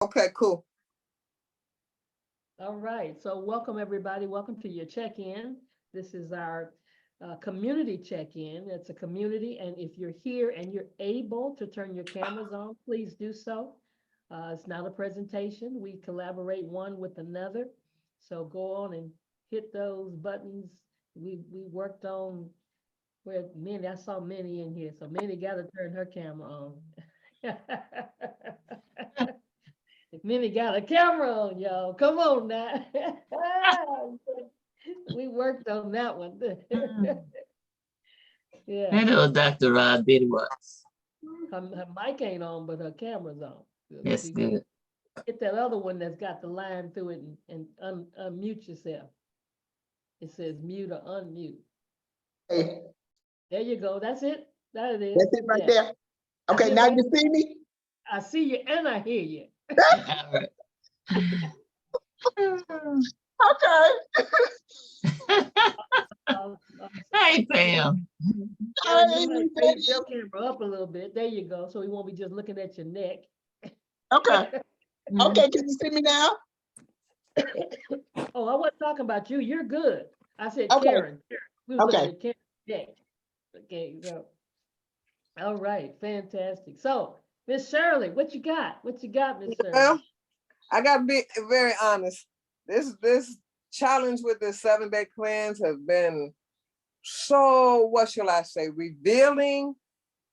Okay, cool. All right, so welcome everybody. Welcome to your check-in. This is our community check-in. It's a community, and if you're here and you're able to turn your cameras on, please do so. It's not a presentation. We collaborate one with another. So go on and hit those buttons. We worked on where Minnie, I saw Minnie in here, so Minnie got to turn her camera on. Minnie got a camera on, y'all. Come on now. We worked on that one. Yeah. I know Dr. Rod Betty was. Her mic ain't on, but her camera's on. That's good. Hit that other one that's got the line through it and unmute yourself. It says mute or unmute. Hey, There you go. That's it. That it is. that's it right Yeah. there. Okay, now you see me? I see you and I hear you. All right. Okay. Hey, Pam. You might raise your camera up a little bit. There you go. So we won't be just looking at your neck. Okay. Okay, can you see me now? Oh, I wasn't talking about you. You're good. I said Okay. Karen. We was Okay. looking at Karen's neck. Okay, so all right, fantastic. So, Miss Shirley, what you got? What you got, Miss Shirley? Well, I gotta be very honest. This challenge with the 7-day cleanse has been so, what shall I say, revealing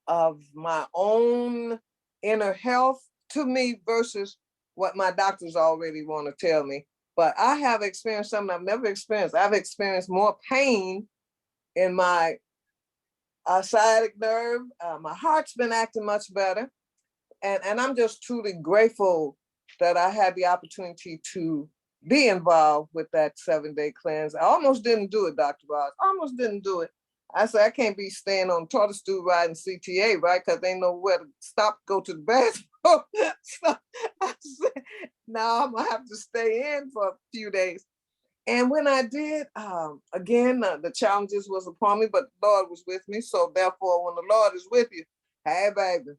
of my own inner health to me versus what my doctors already want to tell me. But I have experienced something I've never experienced. I've experienced more pain in my sciatic nerve. My heart's been acting much better. And I'm just truly grateful that I had the opportunity to be involved with that 7-day cleanse. I almost didn't do it, Dr. Ross. Almost didn't do it. I said, I can't be staying on tortoise stool riding CTA, right? Because they know where to stop, go to the bathroom. So I said, now I'm going to have to stay in for a few days. And when I did, again, the challenges was upon me, but the Lord was with me. So therefore, when the Lord is with you, hey, baby,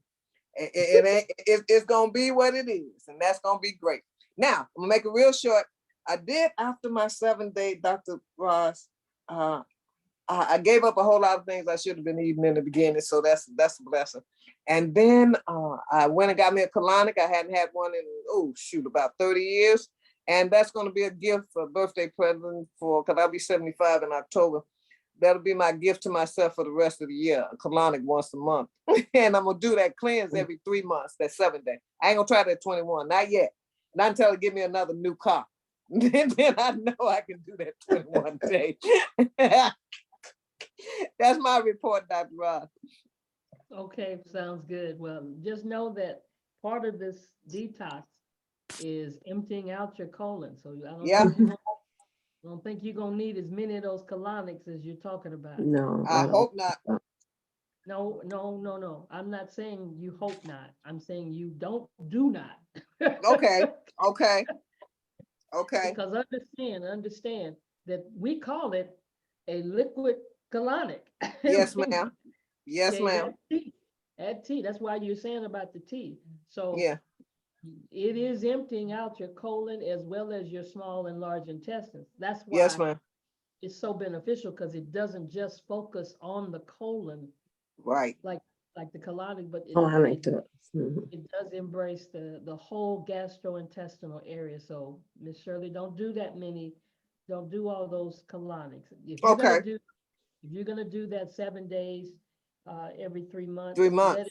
it's going to be what it is. And that's going to be great. Now, I'm going to make it real short. I did, after my 7-day, Dr. Ross, I gave up a whole lot of things I should have been eating in the beginning. So that's a blessing. And then I went and got me a colonic. I hadn't had one in, about 30 years. And that's going to be a gift, a birthday present because I'll be 75 in October. That'll be my gift to myself for the rest of the year, a colonic once a month. And I'm going to do that cleanse every 3 months, that 7-day. I ain't going to try that 21, not yet. Not until they give me another new car. Then I know I can do that 21 day. That's my report, Dr. Ross. Okay, sounds good. Well, just know that part of this detox is emptying out your colon. So I don't think you're gonna need as many of those colonics as you're talking about. No, I hope not. No. I'm not saying you hope not. I'm saying you do not. Okay. Because understand that we call it a liquid colonic. Yes, ma'am. Yes, Okay, ma'am. add tea. That's why you're saying about the tea. So Yeah. it is emptying out your colon as well as your small and large intestines. That's why Yes, ma'am. it's so beneficial because it doesn't just focus on the colon Right. like the colonic, but it does embrace the whole gastrointestinal area. So Miss Shirley, don't do all those colonics. If you're gonna do that 7 days every 3 months, 3 months.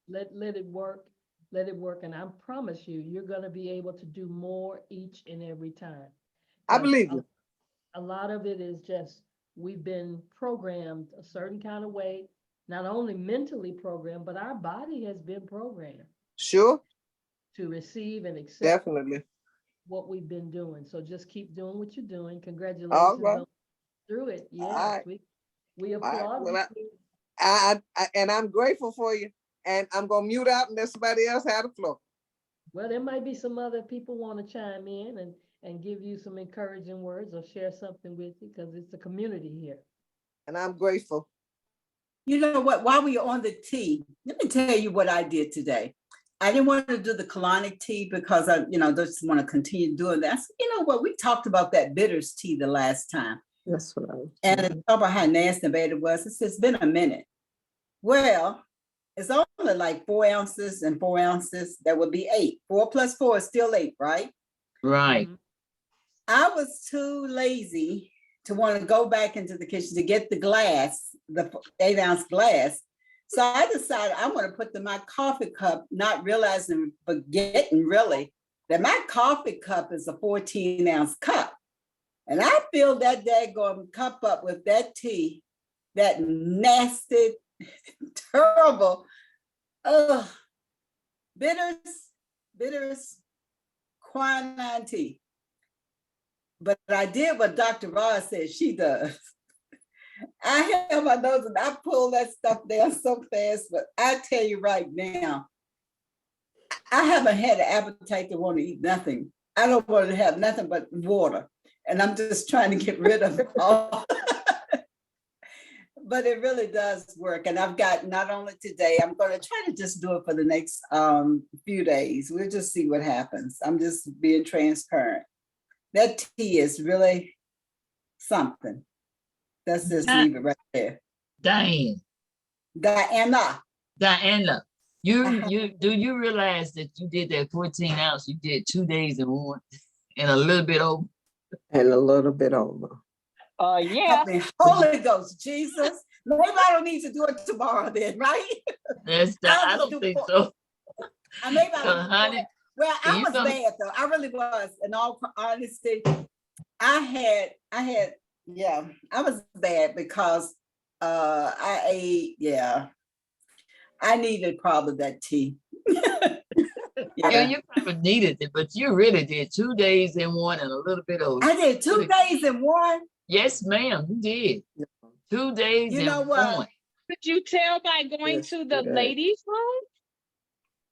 let it work. Let it work. And I promise you, you're gonna be able to do more each and every time. I believe you. A lot of it is just we've been programmed a certain kind of way, not only mentally programmed, but our body has been programmed. Sure. To receive and accept Definitely what we've been doing. So just keep doing what you're doing. Congratulations all right. on through it. Yes, Right. we All right. applaud Well, you. and I'm grateful for you. And I'm gonna mute out and let somebody else have the floor. Well, there might be some other people want to chime in and give you some encouraging words or share something with you because it's a community here. And I'm grateful. You know what? While we're on the tea, let me tell you what I did today. I didn't want to do the colonic tea because I, just want to continue doing that. I said, you know what? We talked about that bitters tea the last time. That's what I was. And it talked about how nasty and bad it was. It said, it's been a minute. Well, it's only like 4 ounces and 4 ounces. That would be 8. 4 plus 4 is still 8, right? Right. Mhm. I was too lazy to want to go back into the kitchen to get the glass, the 8-ounce glass. So I decided I'm going to put in my coffee cup, not realizing, forgetting really, that my coffee cup is a 14-ounce cup. And I filled that daggone cup up with that tea, that nasty, terrible, bitters, quinine tea. But I did what Dr. Ross said she does. I have my nose and I pull that stuff down so fast, but I tell you right now, I haven't had an appetite to want to eat nothing. I don't want to have nothing but water. And I'm just trying to get rid of it all. But it really does work. And I've got not only today, I'm going to try to just do it for the next few days. We'll just see what happens. I'm just being transparent. That tea is really something. Let's just leave it right there. Diana, Diana, do you realize that you did that 14 ounce? You did 2 days in one and a little bit over. And a little bit over. Yeah. help me, Holy Ghost, Jesus. Maybe I don't need to do it tomorrow then, right? I don't think so. Maybe I don't Honey, well, I you was know- bad though. I really was. In all honesty, I was bad because I ate, I needed probably that tea. Yeah, you probably needed it, but you really did 2 days in one and a little bit over. I did 2 days in one. Yes, ma'am, you did. 2 days You in know what? one. Could you tell by going Yes, to the today. ladies' room?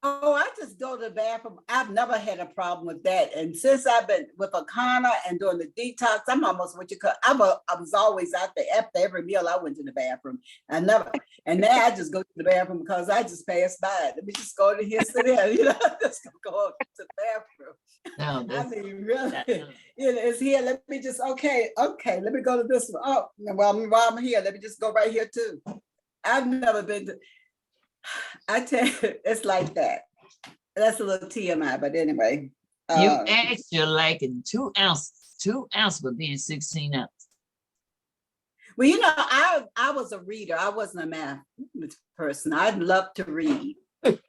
Oh, I just go to the bathroom. I've never had a problem with that. And since I've been with Akana and doing the detox, I'm almost what you call, I was always out there after every meal. I went to the bathroom. And now I just go to the bathroom because I just pass by. Let me just go to here, sit there, just go to the bathroom. Now, I that's, mean, really, that- it's here. Let me just, okay, let me go to this one. Oh, well, while I'm here, let me just go right here too. I've never been to, I tell you, it's like that. That's a little TMI, but anyway. you asked your liking 2 ounces for being 16 ounces. Well, I was a reader. I wasn't a math person. I'd love to read.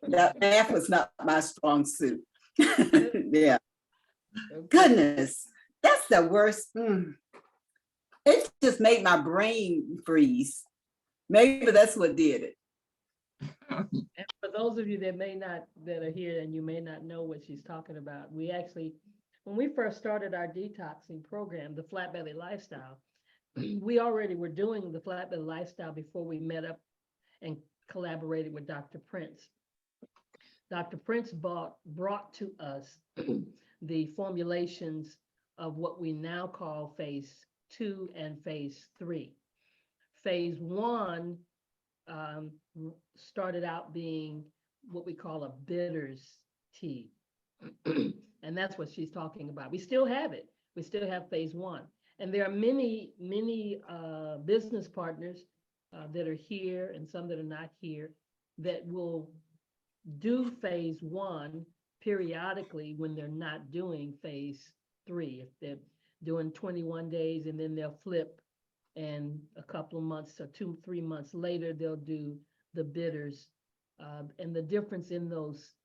That math was not my strong suit. Yeah. Goodness, that's the worst. It just made my brain freeze. Maybe that's what did it. And for those of you that are here and you may not know what she's talking about, we actually, when we first started our detoxing program, the Flat Belly Lifestyle, we already were doing the Flat Belly Lifestyle before we met up and collaborated with Dr. Prince. Dr. Prince brought to us the formulations of what we now call phase 2 and phase 3. Phase 1 started out being what we call a bitters tea. And that's what she's talking about. We still have it. We still have phase 1. And there are many business partners that are here and some that are not here that will do phase 1 periodically when they're not doing phase 3. If they're doing 21 days and then they'll flip, and a couple of months or 2-3 months later, they'll do the bitters. And the difference in those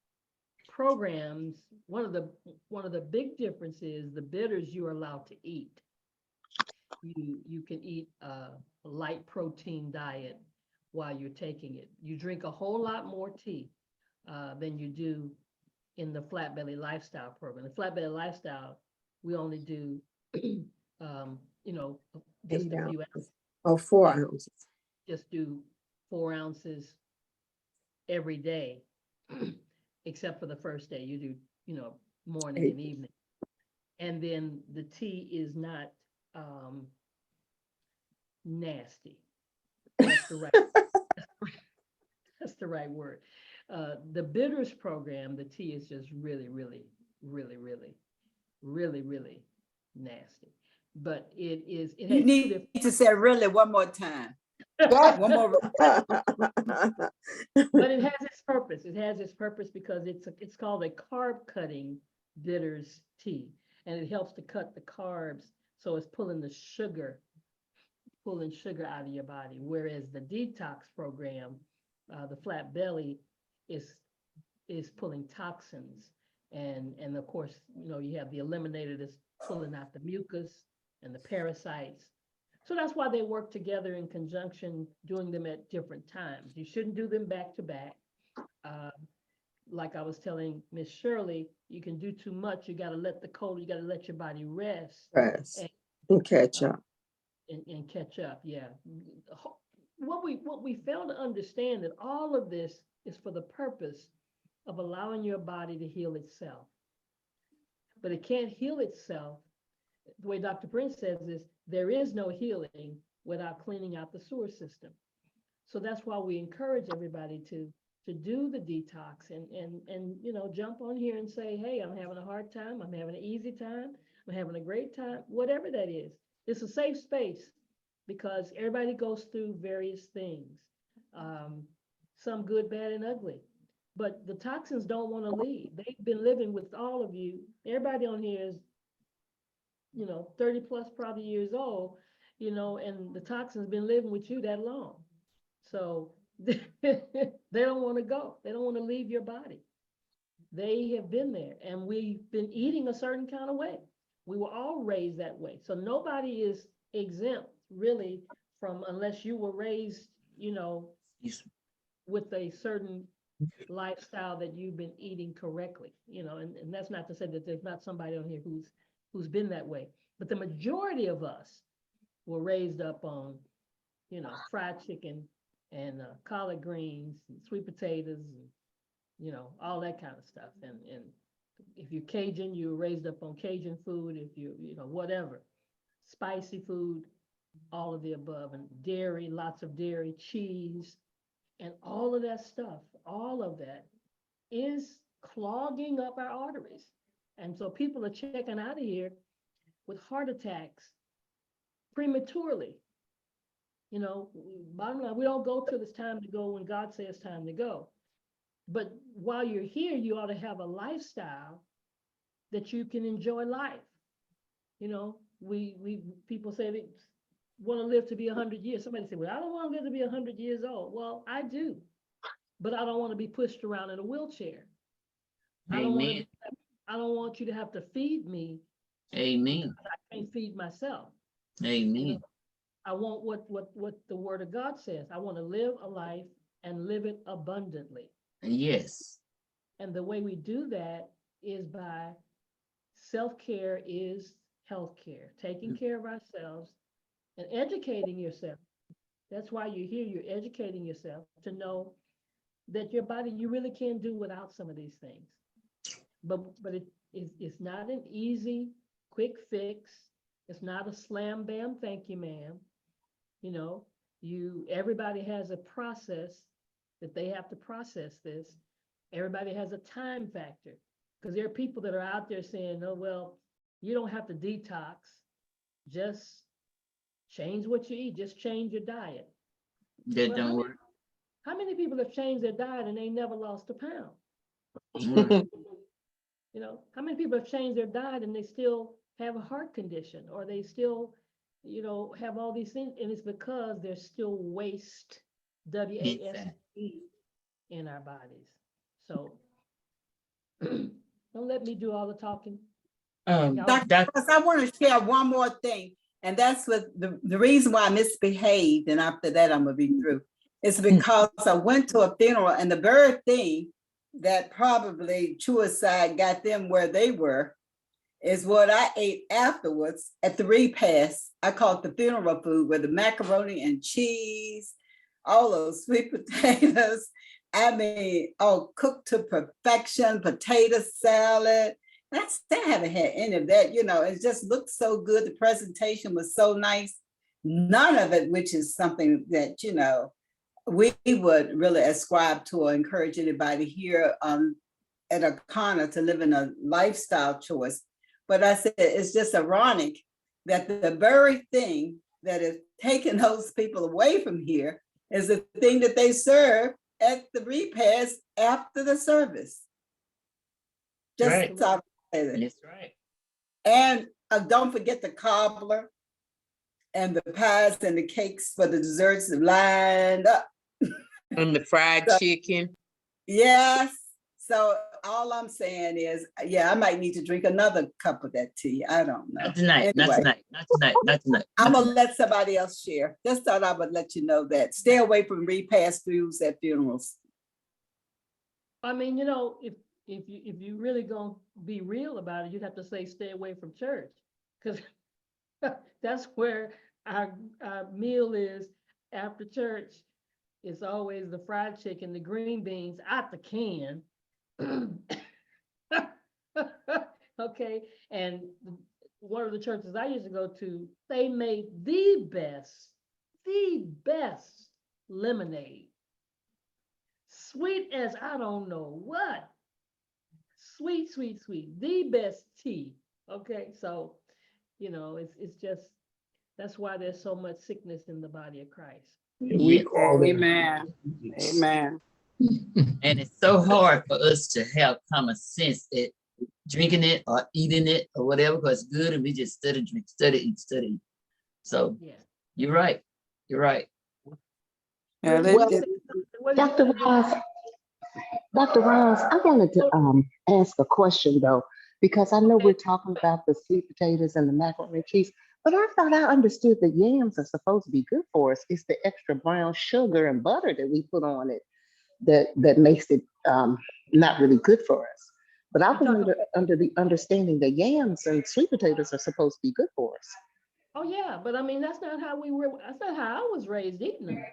programs, one of the big differences, the bitters you're allowed to eat. You can eat a light protein diet while you're taking it. You drink a whole lot more tea than you do in the Flat Belly Lifestyle program. The Flat Belly Lifestyle, we only do, just 8 a few ounces. Or 4 ounces. just do 4 ounces every day, except for the first day. You do, morning 8. and evening. And then the tea is not nasty. That's the right, that's the right word. The bitters program, the tea is just really, really, really, really, really, really nasty. But it You has two need different. to say really one more time. One more. But it has its purpose. It has its purpose because it's called a carb cutting bitters tea, and it helps to cut the carbs. So it's pulling sugar out of your body. Whereas the detox program, the flat belly, is pulling toxins, and of course, you have the eliminator that's pulling out the mucus and the parasites. So that's why they work together in conjunction, doing them at different times. You shouldn't do them back to back. Like I was telling Miss Shirley, you can do too much. You got to let your body rest Yes, and, and catch up. and catch up. Yeah. What we fail to understand that all of this is for the purpose of allowing your body to heal itself. But it can't heal itself. The way Dr. Prince says is there is no healing without cleaning out the sewer system. So that's why we encourage everybody to do the detox and jump on here and say, hey, I'm having a hard time, I'm having an easy time, I'm having a great time, whatever that is. It's a safe space because everybody goes through various things, some good, bad, and ugly. But the toxins don't want to leave. They've been living with all of you. Everybody on here is 30 plus probably years old, and the toxins been living with you that long. So they don't want to go. They don't want to leave your body. They have been there, and we've been eating a certain kind of way. We were all raised that way. So nobody is exempt really from, unless you were raised, with a certain lifestyle that you've been eating correctly, and that's not to say that there's not somebody on here who's been that way. But the majority of us were raised up on, fried chicken and collard greens and sweet potatoes and, all that kind of stuff. And if you're Cajun, you were raised up on Cajun food. If whatever, spicy food, all of the above, and dairy, lots of dairy, cheese, and all of that stuff, all of that is clogging up our arteries. And so people are checking out of here with heart attacks prematurely. Bottom line, we don't go till it's time to go when God says time to go. But while you're here, you ought to have a lifestyle that you can enjoy life. We people say they want to live to be 100 years. Somebody said, well, I don't want to live to be 100 years old. Well, I do, but I don't want to be pushed around in a wheelchair. Amen. I don't want you to have to feed me. Amen. I can't feed myself. Amen. I want what the word of God says. I want to live a life and live it abundantly. Yes. And the way we do that is by self-care is healthcare, taking care of ourselves and educating yourself. That's why you're here. You're educating yourself to know that your body, you really can do without some of these things. But it's not an easy, quick fix. It's not a slam bam, thank you, ma'am. Everybody has a process that they have to process this. Everybody has a time factor, because there are people that are out there saying, oh, well, you don't have to detox. Just change what you eat. Just change your diet. That Well, don't work. How many people have changed their diet and they never lost a pound? How many people have changed their diet and they still have a heart condition, or they still, have all these things, and it's because there's still waste, W-A-S-T, in our bodies. So don't let me do all the talking. Dr. Ross, I want to share one more thing, and that's what the reason why I misbehaved, and after that I'm gonna be through. It's because I went to a funeral, and the very thing that probably suicide got them where they were is what I ate afterwards at the repast. I call it the funeral food, with the macaroni and cheese, all those sweet potatoes. I mean, all cooked to perfection, potato salad. And I still haven't had any of that, it just looked so good. The presentation was so nice. None of it, which is something that, we would really ascribe to or encourage anybody here at Akana to live in a lifestyle choice. But I said, it's just ironic that the very thing that is taking those people away from here is the thing that they serve at the repast after the service. Just Right. so I say that. That's right. And don't forget the cobbler and the pies and the cakes for the desserts lined up. And the fried So- chicken. Yes. So all I'm saying is, yeah, I might need to drink another cup of that tea. I don't know. Not tonight, not Anyway. tonight, not tonight, not tonight. I'm gonna let somebody else share. Just thought I would let you know that. Stay away from repast throughs at funerals. I mean, you know, if you really gonna be real about it, you'd have to say stay away from church. Cause that's where our meal is after church. It's always the fried chicken, the green beans out the can. Okay, and one of the churches I used to go to, they made the best lemonade. Sweet as I don't know what. Sweet, sweet, sweet. The best tea. Okay, so, you know, it's just, that's why there's so much sickness in the body of Christ. Yeah. Amen. Amen. And it's so hard for us to have common sense at drinking it or eating it or whatever, because it's good and we just study, drink, study, eat, study. Eat. So Yeah. you're right. You're right. Yeah, What they- do you Dr. think? Ross, Dr. Ross, I wanted to ask a question though, because I know we're talking about the sweet potatoes and the macaroni and cheese, but I thought I understood that yams are supposed to be good for us. It's the extra brown sugar and butter that we put on it that makes it not really good for us. But I was under the understanding that yams and sweet potatoes are supposed to be good for us. Oh, yeah, but I mean, that's not how I was raised eating them.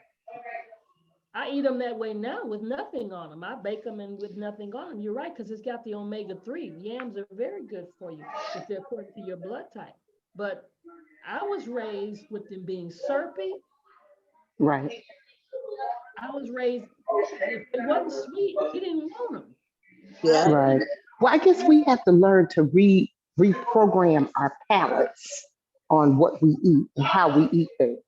I eat them that way now with nothing on them. I bake them and with nothing on them. You're right, because it's got the omega-3. Yams are very good for you if they're according to your blood type. But I was raised with them being syrupy. Right. I was raised, if it wasn't sweet, we didn't want them. Yeah. Right. Well, I guess we have to learn to reprogram our palates on what we eat and how we eat things.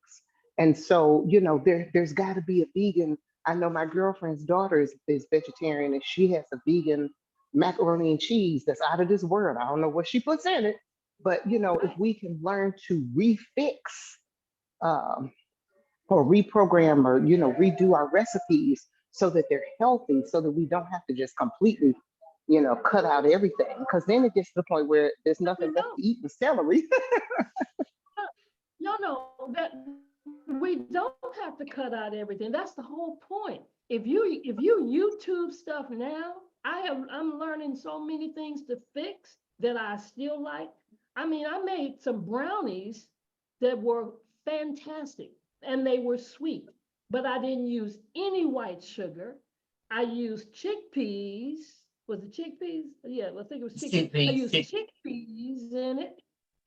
And so, you know, there's got to be a vegan. I know my girlfriend's daughter is vegetarian and she has a vegan macaroni and cheese that's out of this world. I don't know what she puts in it, but you know, if we can learn to refix or reprogram or, you know, redo our recipes so that they're healthy, so that we don't have to just completely, you know, cut out everything. Because then it gets to the point where there's nothing left to eat but celery. No, that we don't have to cut out everything. That's the whole point. If you YouTube stuff now, I'm learning so many things to fix that I still like. I mean, I made some brownies that were fantastic and they were sweet, but I didn't use any white sugar. I used chickpeas. Was it chickpeas? Yeah, I think it was chickpeas. I used chickpeas in it.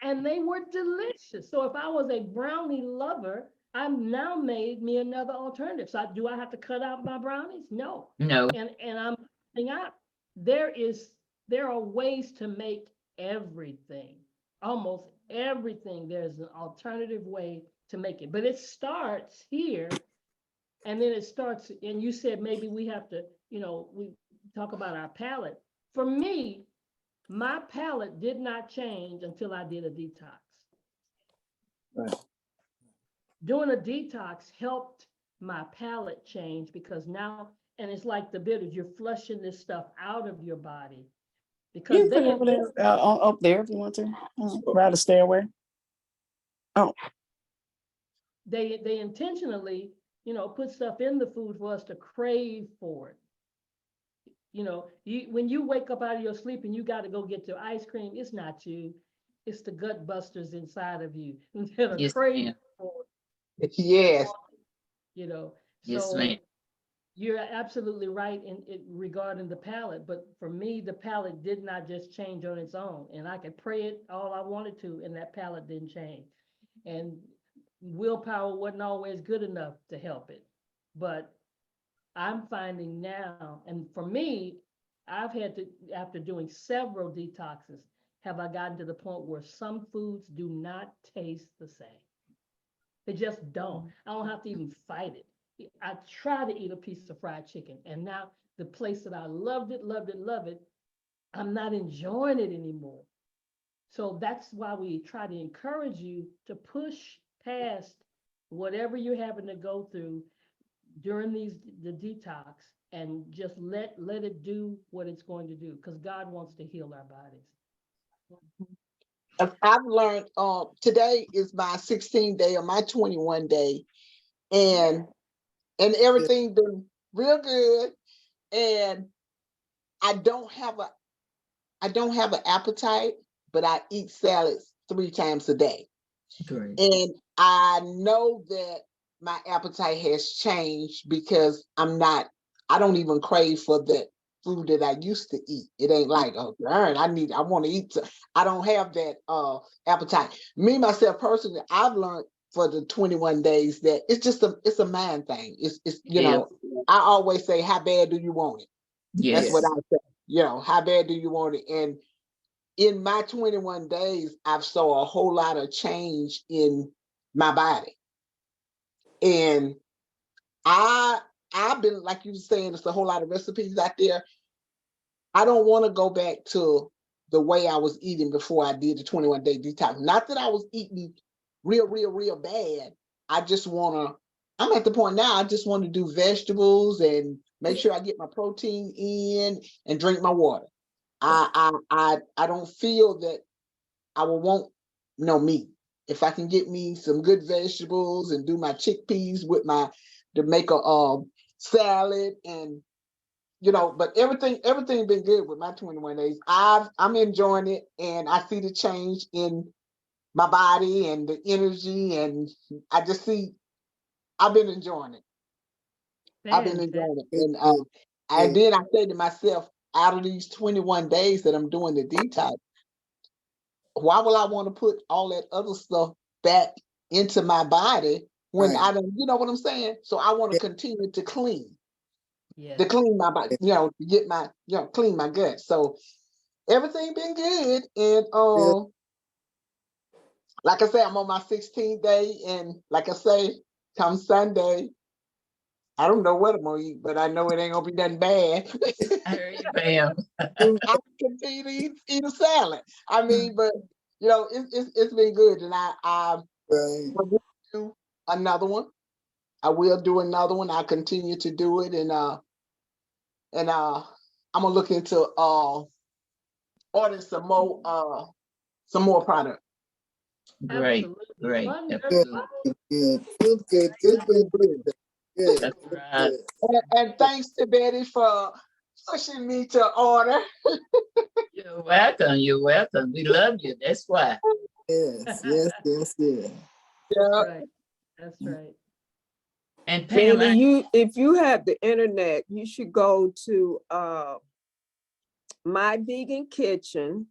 And they were delicious. So if I was a brownie lover, I've now made me another alternative. So do I have to cut out my brownies? No. No. And I'm finding out there are ways to make everything, almost everything. There's an alternative way to make it, but it starts here, and then it starts. And you said maybe we have to, you know, we talk about our palate. For me, my palate did not change until I did a detox. Right. Doing a detox helped my palate change because now, and it's like the bitters, you're flushing this stuff out of your body. You Because can put it over there, up there if you want to, rather stay away. they intentionally, you know, put stuff in the food for us to crave for it. You know, when you wake up out of your sleep and you got to go get your ice cream, it's not you, it's the gut busters inside of you that are Yes, craving ma'am. for Yes. it, you know. Yes, So ma'am. you're absolutely right in regarding the palate, but for me, the palate did not just change on its own, and I could pray it all I wanted to, and that palate didn't change. And willpower wasn't always good enough to help it, but I'm finding now, and for me, I've had to, after doing several detoxes, have I gotten to the point where some foods do not taste the same. They just don't. I don't have to even fight it. I try to eat a piece of fried chicken, and now the place that I loved it, loved it, love it, I'm not enjoying it anymore. So that's why we try to encourage you to push past whatever you're having to go through during the detox, and just let it do what it's going to do, because God wants to heal our bodies. I've learned, today is my 16th day or my 21 day, and everything been real good. And I don't have an appetite, but I eat salads 3 times a day. Great. And I know that my appetite has changed because I don't even crave for that food that I used to eat. It ain't like, oh darn, I want to eat. I don't have that appetite. Me, myself personally, I've learned for the 21 days that it's a mind thing. It's Yeah. I always say, how bad do you want it? That's Yes. what I say. How bad do you want it? And in my 21 days, I've saw a whole lot of change in my body. And I've been, like you were saying, there's a whole lot of recipes out there. I don't want to go back to the way I was eating before I did the 21-day detox. Not that I was eating real bad. I'm at the point now, I just want to do vegetables and make sure I get my protein in and drink my water. I don't feel that I will want no meat. If I can get me some good vegetables and do my chickpeas to make a salad, and but everything been good with my 21 days. I'm enjoying it, and I see the change in my body and the energy, and I just see I've been enjoying it. I've been enjoying it. And then I say to myself, out of these 21 days that I'm doing the detox, why will I want to put all that other stuff back into my body when I don't, you know what I'm saying? So I want to continue to clean, Yes. to clean my body, to get my, clean my gut. So everything been good. And like I say, I'm on my 16th day, and like I say, come Sunday, I don't know what I'm gonna eat, but I know it ain't gonna be nothing bad. I heard you, Pam. I continue to eat a salad. I mean, but it's been good, and I will do another one. I will do another one. I continue to do it, and I'm gonna look into ordering some more product. Great, Absolutely. great. Wonderful. Absolutely. Good. It's been good. Good. That's right. And thanks to Betty for pushing me to order. You're welcome. You're welcome. We love you. That's why. Yes. Yeah. That's right. That's right. And Pam, If you have the internet, you should go to My Vegan Kitchen.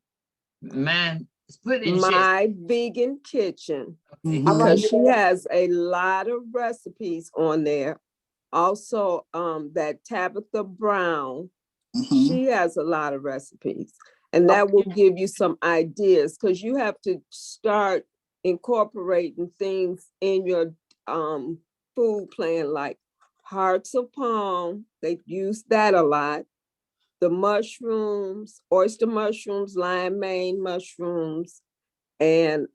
man, let's put it in chat. My Vegan Kitchen, Okay. because she has a lot of recipes on there. Also, that Tabitha Brown, she has a lot of recipes, and that will give you some ideas, because you have to start incorporating things in your food plan, like hearts of palm. They use that a lot. The mushrooms, oyster mushrooms, lime main mushrooms, and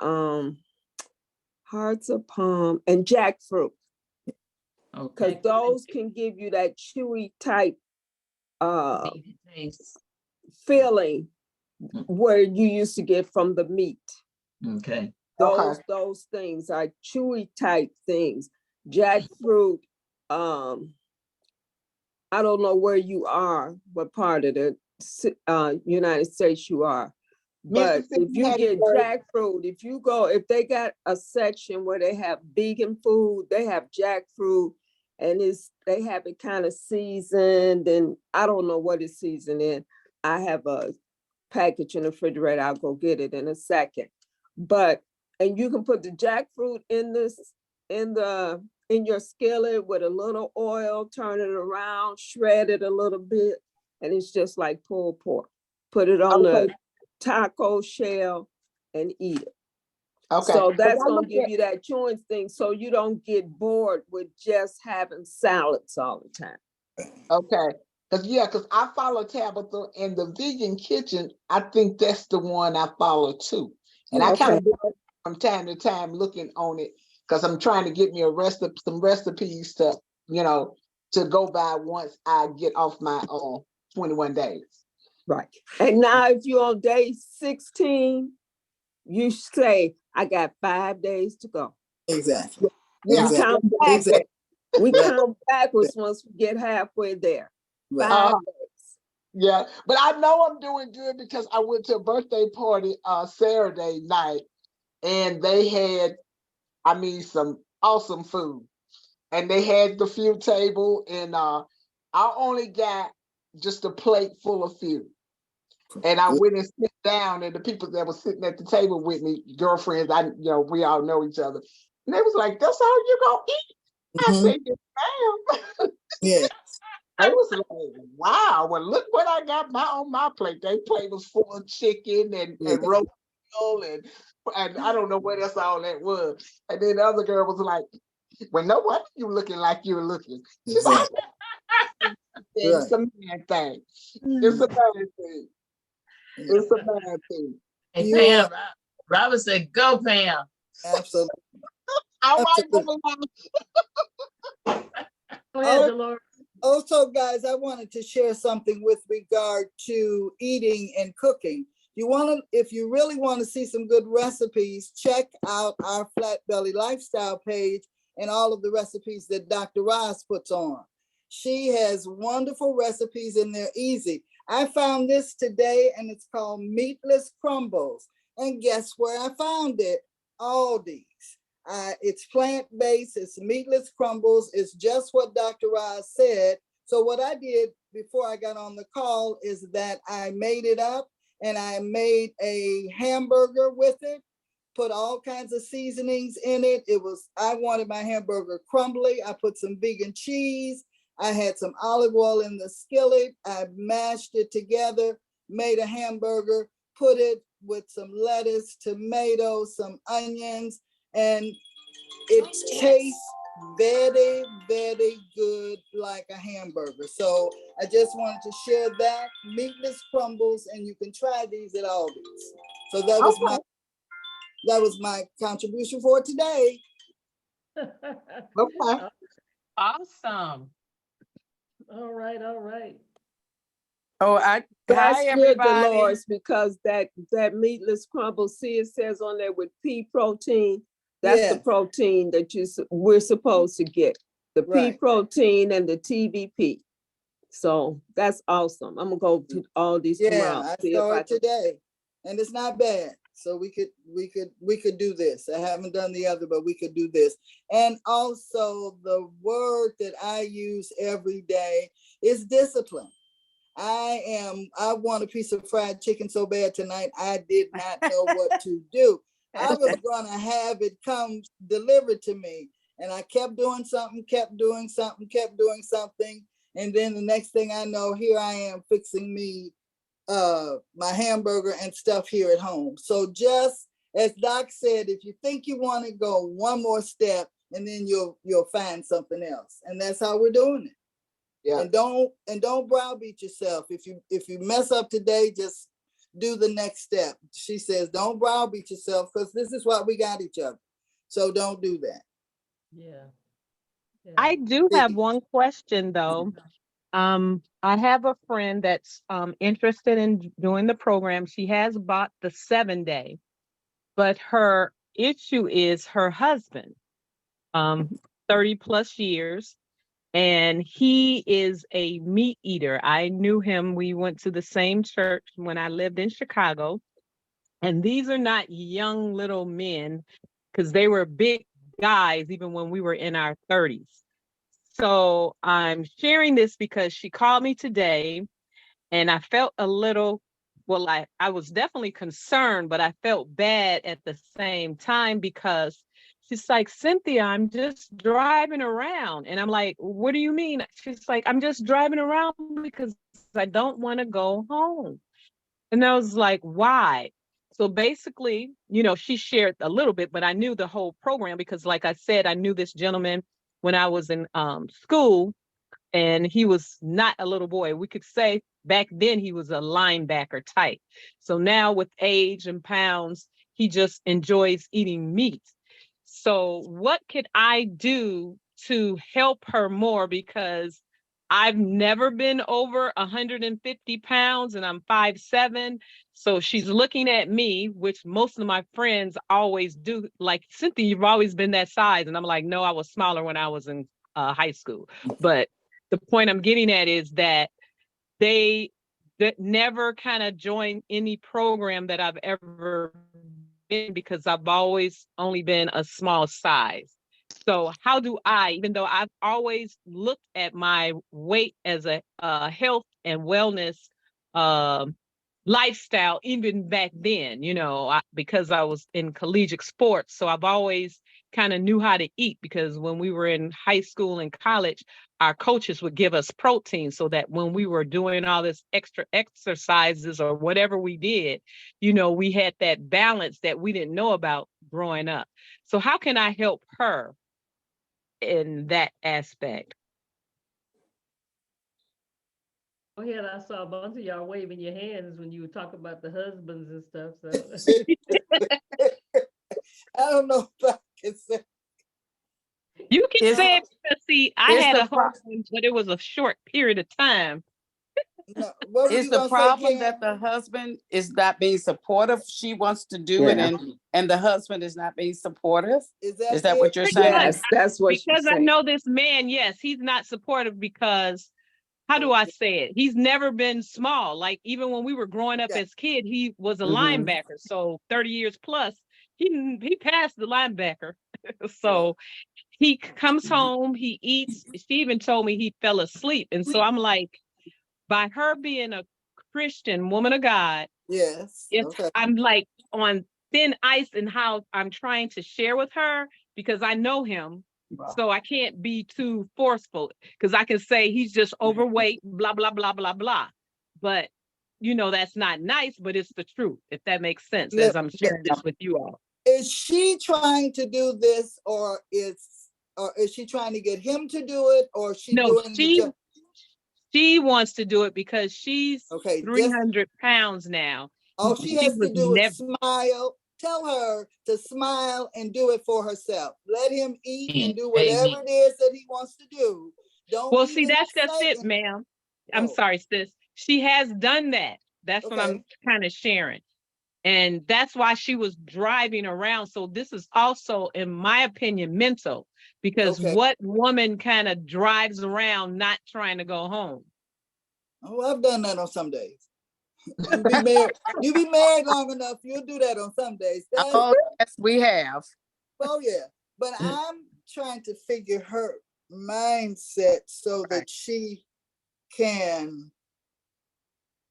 hearts of palm and jackfruit, because Okay. those can give you that chewy type Taste. feeling where you used to get from the meat. Okay. Those things are chewy type things. Jackfruit, I don't know where you are, what part of the United States you are. But if you get jackfruit, if they got a section where they have vegan food, they have jackfruit, and they have it kind of seasoned, and I don't know what it's seasoned in. I have a package in the refrigerator. I'll go get it in a second. And you can put the jackfruit in in your skillet with a little oil, turn it around, shred it a little bit, and it's just like pulled pork. Put it on the Okay, taco shell and eat it. okay. So 'Cause that's I gonna look give at- you that chewing thing, so you don't get bored with just having salads all the time. Okay, cause I follow Tabitha in the vegan kitchen. I think that's the one I follow too. And I kind Okay. of do it from time to time looking on it, cause I'm trying to get me some recipes to, to go by once I get off my 21 days. Right. And now if you're on day 16, you say, I got 5 days to go. Exactly. Yeah. We Exactly. count backwards. Exactly. We Right. count backwards once we get halfway there. Right. 5 Uh, days. Yeah, but I know I'm doing good because I went to a birthday party Saturday night and they had, some awesome food. And they had the few table and I only got just a plate full of food. And I went and sit down and the people that were sitting at the table with me, girlfriends, we all know each other. And they was like, that's all you gonna eat? I Mhm. said, yes, ma'am. Yeah. I was like, wow, well, look what I got on my plate. Their plate was full of chicken and Yeah. roast and I don't know what else all that was. And then the other girl was like, well, no wonder you looking like you're looking. She's like, Exactly. it's a man thing. It's a man thing. It's a man thing. Hey, You Pam, Robert said, go Pam. Absolutely. All right, Absolutely. woman. Go ahead, Oh. Dolores. Also, guys, I wanted to share something with regard to eating and cooking. If you really want to see some good recipes, check out our Flat Belly Lifestyle page and all of the recipes that Dr. Ross puts on. She has wonderful recipes and they're easy. I found this today and it's called Meatless Crumbles. And guess where I found it? Aldi's. It's plant-based, it's meatless crumbles, it's just what Dr. Ross said. So what I did before I got on the call is that I made it up and I made a hamburger with it, put all kinds of seasonings in it. I wanted my hamburger crumbly. I put some vegan cheese. I had some olive oil in the skillet. I mashed it together, made a hamburger, put it with some lettuce, tomatoes, some onions, and it tastes very, very good like a hamburger. So I just wanted to share that, meatless crumbles, and you can try these at Aldi's. So that was my contribution for today. Okay. Awesome. All right, all right. Oh, That's hi, good, everybody. Dolores, because that meatless crumble, see, it says on there with pea protein. That's the Yes. protein that we're supposed to get. The pea Right. protein and the TVP. So that's awesome. I'm gonna go to all these Yeah, tomorrow. I See if saw I it can. today, and it's not bad. So we could do this. I haven't done the other, but we could do this. And also the word that I use every day is discipline. I want a piece of fried chicken so bad tonight, I did not know what to do. I was gonna have it come delivered to me. And I kept doing something, kept doing something. And then the next thing I know, here I am fixing me my hamburger and stuff here at home. So just as Doc said, if you think you want to go one more step, and then you'll find something else. And that's how we're doing it. Yeah. And don't browbeat yourself. If you mess up today, just do the next step. She says, don't browbeat yourself, because this is why we got each other. So don't do that. Yeah. Yeah. I do have one question though. I have a friend that's interested in doing the program. She has bought the 7-day, but her issue is her husband, 30 plus years, and he is a meat eater. I knew him. We went to the same church when I lived in Chicago. And these are not young little men, because they were big guys even when we were in our 30s. So I'm sharing this because she called me today and I felt a little, well, I was definitely concerned, but I felt bad at the same time because She's like, Cynthia, I'm just driving around. And I'm like, what do you mean? She's like, I'm just driving around because I don't want to go home. And I was like, why? So basically, she shared a little bit, but I knew the whole program because, like I said, I knew this gentleman when I was in school, and he was not a little boy. We could say back then he was a linebacker type. So now with age and pounds, he just enjoys eating meat. So what could I do to help her more? Because I've never been over 150 pounds and I'm 5'7". So she's looking at me, which most of my friends always do. Like, Cynthia, you've always been that size. And I'm like, no, I was smaller when I was in high school. But the point I'm getting at is that they never kind of join any program that I've ever been, because I've always only been a small size. So how do I, even though I've always looked at my weight as a health and wellness lifestyle, even back then, because I was in collegiate sports. So I've always kind of knew how to eat, because when we were in high school and college, our coaches would give us protein so that when we were doing all this extra exercises or whatever we did, we had that balance that we didn't know about growing up. So how can I help her in that aspect? Go ahead, I saw a bunch of y'all waving your hands when you were talking about the husbands and stuff, so. I don't know if I can say. You can Is- say it because, see, I is had the a husband, but it was a short period of time. No, what were Is you the gonna say, problem Karen? that the husband is not being supportive? She wants to do it, Yeah. and the husband is not being supportive? Is Is that it? what you're saying? Yes, that's what she's Because I saying. know this man, yes, he's not supportive because, how do I say it? He's never been small. Like, even when we were growing up Yeah. as kid, he was a Mhm. linebacker. So 30 years plus, he passed the linebacker. So he comes home, he eats. She even told me he fell asleep. And so I'm like, by her being a Christian woman of God, Yes, it's okay. I'm like on thin ice in how I'm trying to share with her, because I know him. So I can't be too forceful, because I can say he's just overweight, blah, blah, blah, blah, blah. But that's not nice, but it's the truth, if that makes sense, as I'm sharing this with you all. Is she trying to do this, or is she trying to get him to do it, or is she No, doing the she wants to do it because she's okay, 300 pounds now. all she She has was to do never- is smile. Tell her to smile and do it for herself. Let him eat and do whatever it is that he wants to do. Don't Well, see, even that's just say it, ma'am. I'm Oh. sorry, sis. She has done that. That's what I'm Okay. kind of sharing. And that's why she was driving around. So this is also, in my opinion, mental, because Okay. what woman kind of drives around not trying to go home? Oh, I've done that on some days. You be married. You be married long enough, you'll do that on some days. Oh, yes, we have. Oh yeah, but I'm trying to figure her mindset so that she can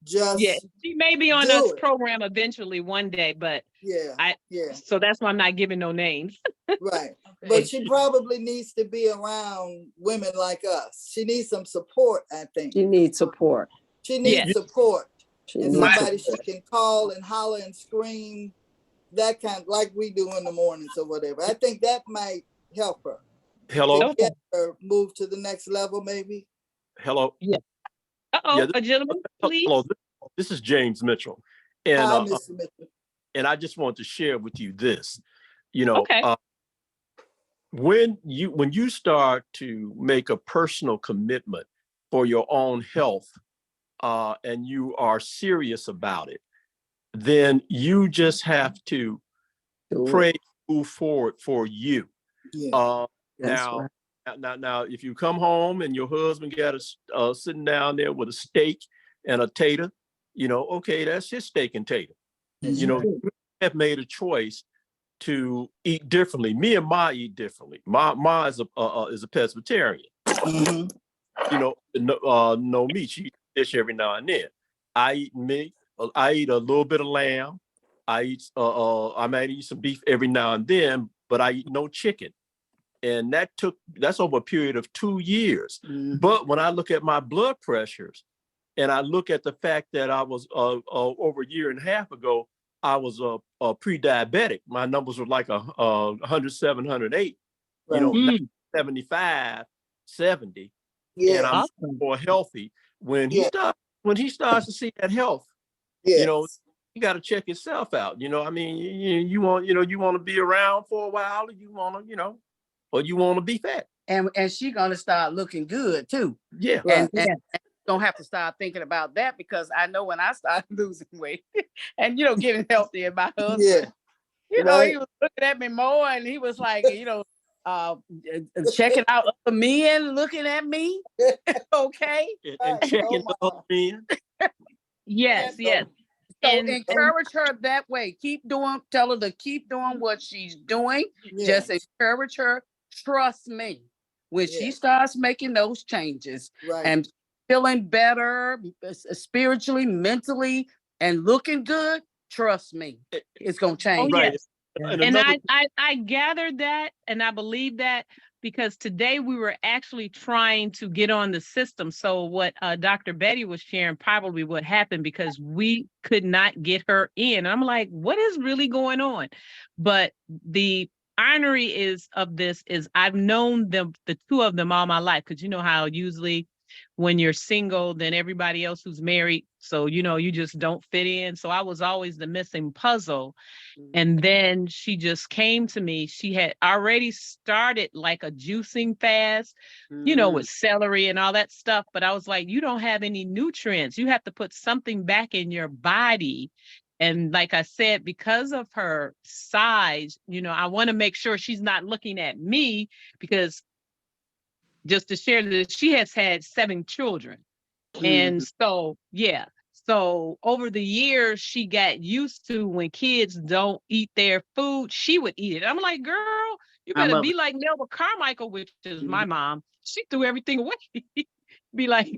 just Yeah, she may be on do us it. program eventually one day, but Yeah, yeah, so that's why I'm not giving no names. right. But she probably needs to be around women like us. She needs some support, I think. She needs support. She needs Yes. support She and needs somebody she support. can call and holler and scream, that kind, like we do in the mornings or whatever. I think that might help her Hello, Okay. get her move to the next level, maybe. hello. Uh-oh, Yeah, a gentleman, please. Hello, this is James Mitchell. And Hi, Mr. Mitchell. and I just want to share with you this. You know, Okay. when you start to make a personal commitment for your own health, and you are serious about it, then you just have to Do it. pray, move forward for you. Yeah. That's Now, right. now, if you come home and your husband got a sitting down there with a steak and a tater, okay, that's his steak and tater. That's You right. have made a choice to eat differently. Me and Ma eat differently. Ma is a pescatarian. Mhm. No meat. She eats fish every now and then. I eat meat. I eat a little bit of lamb. I might eat some beef every now and then, but I eat no chicken. And that's over a period of 2 years. Mhm. But when I look at my blood pressures and I look at the fact that I was over a year and a half ago, I was pre-diabetic. My numbers were like 107, 108, you know, Right. now 75, 70, and I'm Yes, Awesome. more healthy. When he yes, starts to see that health, you know, yes. you got to check yourself out. You know, I mean, you want to be around for a while, or you want to, or you want to be fat. And she gonna start looking good too. Yeah. Right. And Yeah. don't have to start thinking about that, because I know when I started losing weight and getting healthy, and my husband, Yeah, he right. was looking at me more, and he was like, checking out other men looking at me. Okay. And Right. checking the Oh other men. Yes, yes. So And encourage her that way. Tell her to keep doing what she's doing. Yes, Just encourage her. Trust me. When she yes, starts making those changes right. and feeling better spiritually, mentally, and looking good, trust me, it's gonna oh change. Right. yes. And And another, I gathered that, and I believe that, because today we were actually trying to get on the system. So what Dr. Betty was sharing, probably what happened, because we could not get her in. And I'm like, what is really going on? But the irony of this is I've known the two of them all my life, because you know how usually when you're single, then everybody else who's married, so you just don't fit in. So I was always the missing puzzle. And then she just came to me. She had already started like a juicing fast, with celery and all that stuff. But I was like, you don't have any nutrients. You have to put something back in your body. And like I said, because of her size, I want to make sure she's not looking at me, because just to share this, she has had 7 children. And so, yeah. So over the years, she got used to when kids don't eat their food, she would eat it. I'm like, girl, you I'm better a- be like Melba Carmichael, which is my mom. She threw everything away. Be like,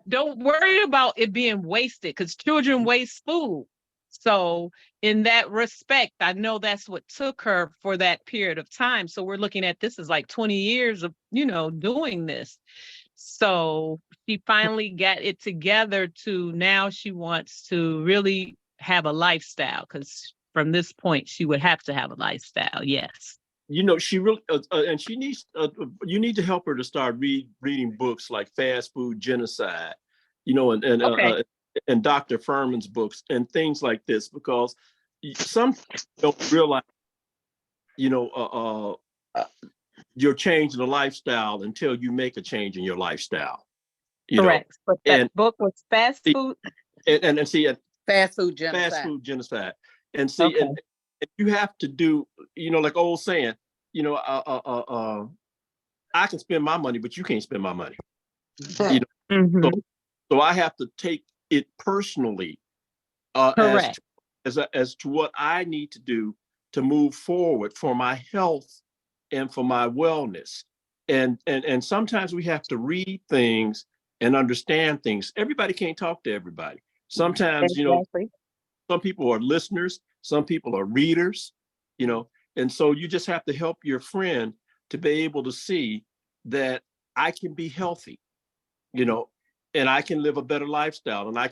don't worry about it being wasted, because children waste food. So in that respect, I know that's what took her for that period of time. So we're looking at this as like 20 years of, doing this. So she finally got it together to now she wants to really have a lifestyle, because from this point she would have to have a lifestyle. Yes. she really, and she needs, you need to help her to start reading books like Fast Food Genocide, Okay. and Dr. Furman's books and things like this, because some don't realize, you're changing the lifestyle until you make a change in your lifestyle. Correct. But that and book was Fast see- Food. and see, Fast food genocide. Fast Food Genocide, and see, Okay. and you have to do, like old saying, I can spend my money, but you can't spend my money. Mhm. So I have to take it personally, Correct. as to what I need to do to move forward for my health and for my wellness. And sometimes we have to read things and understand things. Everybody can't talk to everybody. Sometimes, Exactly. some people are listeners, some people are readers, and so you just have to help your friend to be able to see that I can be healthy, and I can live a better lifestyle, and I